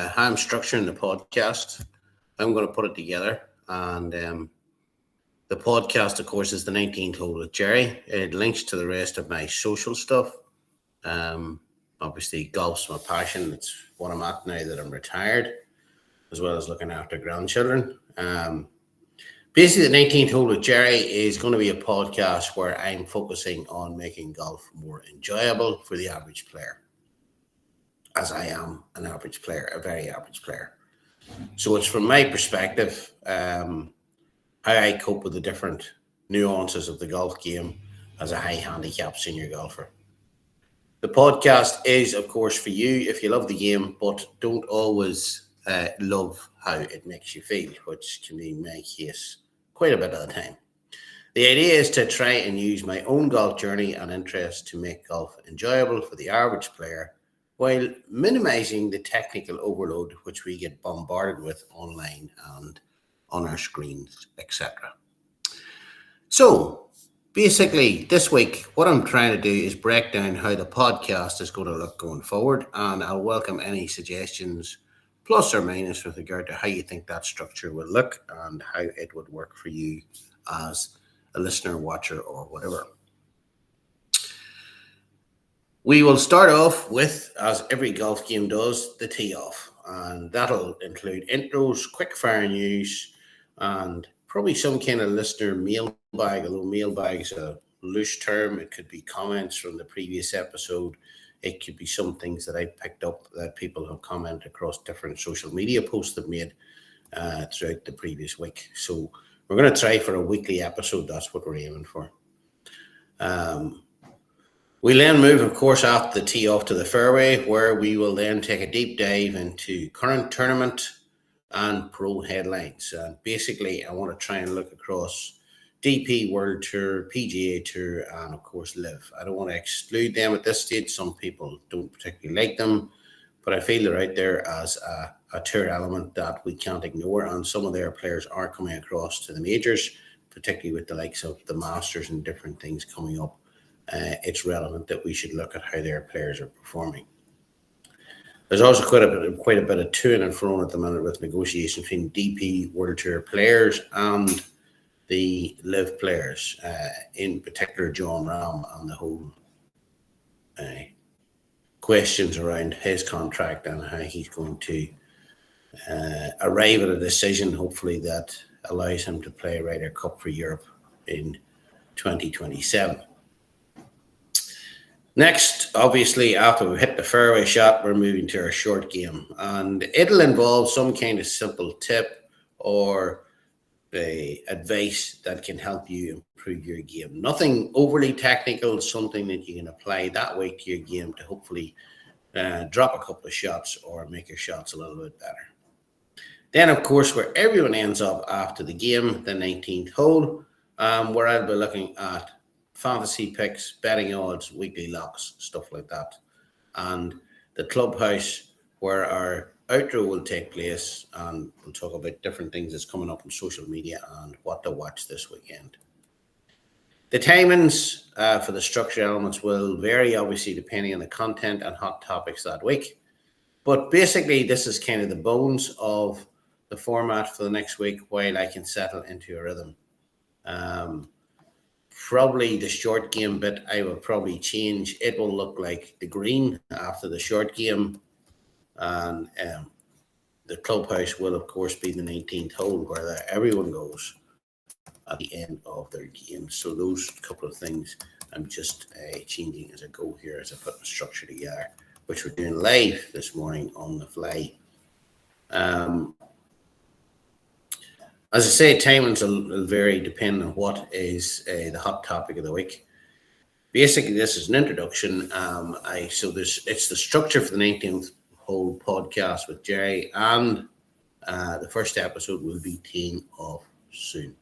how I'm structuring the podcast. I'm going to put it together. And the podcast, of course, is the 19th Hole with Gerry. It links to the rest of my social stuff. Obviously, golf's my passion. It's what I'm at now that I'm retired, as well as looking after grandchildren. Basically, the 19th Hole with Gerry is going to be a podcast where I'm focusing on making golf more enjoyable for the average player, as I am an average player, a very average player. So it's from my perspective, how I cope with the different nuances of the golf game as a high handicap senior golfer. The podcast is, of course, for you if you love the game, but don't always love how it makes you feel, which can be my case quite a bit of the time. The idea is to try and use my own golf journey and interest to make golf enjoyable for the average player while minimizing the technical overload which we get bombarded with online and on our screens, etc. So, basically, this week, what I'm trying to do is break down how the podcast is going to look going forward, and I'll welcome any suggestions, plus or minus, with regard to how you think that structure will look and how it would work for you as a listener, watcher, or whatever. We will start off with, as every golf game does, the tee off, and that'll include intros, quick fire news, and probably some kind of listener mailbag, although mailbag's a loose term. It could be comments from the previous episode. It could be some things that I picked up that people have commented across different social media posts they've made throughout the previous week. So we're going to try for a weekly episode. That's what we're aiming for. We'll then move, of course, after the tee off to the fairway, where we will then take a deep dive into current tournament and pro headlines. Basically, I want to try and look across DP World Tour, PGA Tour, and of course LIV. I don't want to exclude them at this stage. Some people don't particularly like them, but I feel they're out there as a tour element that we can't ignore, and some of their players are coming across to the majors, particularly with the likes of the Masters and different things coming up. It's relevant that we should look at how their players are performing. There's also quite a bit of to and fro at the minute with negotiations between DP World Tour players and the LIV players, in particular John Rahm, and the whole questions around his contract and how he's going to arrive at a decision, hopefully, that allows him to play Ryder Cup for Europe in 2027. Next, obviously, after we've hit the fairway shot, we're moving to our short game, and it'll involve some kind of simple tip or advice that can help you improve your game. Nothing overly technical, something that you can apply that way to your game to hopefully drop a couple of shots or make your shots a little bit better. Then, of course, where everyone ends up after the game, the 19th hole, where I'll be looking at fantasy picks, betting odds, weekly locks, stuff like that. And the clubhouse where our outro will take place, and we'll talk about different things that's coming up on social media and what to watch this weekend. The timings for the structure elements will vary, obviously, depending on the content and hot topics that week. But basically, this is kind of the bones of the format for the next week while I can settle into a rhythm. Probably the short game bit I will probably change. It will look like the green after the short game. And the clubhouse will, of course, be the 19th hole where everyone goes at the end of their game. So those couple of things I'm just changing as I go here, as I put the structure together, which we're doing live this morning on the fly. As I say, timings will vary depending on what is the hot topic of the week. Basically, this is an introduction. It's the structure for the 19th hole podcast with Gerry, and the first episode will be teeing off soon.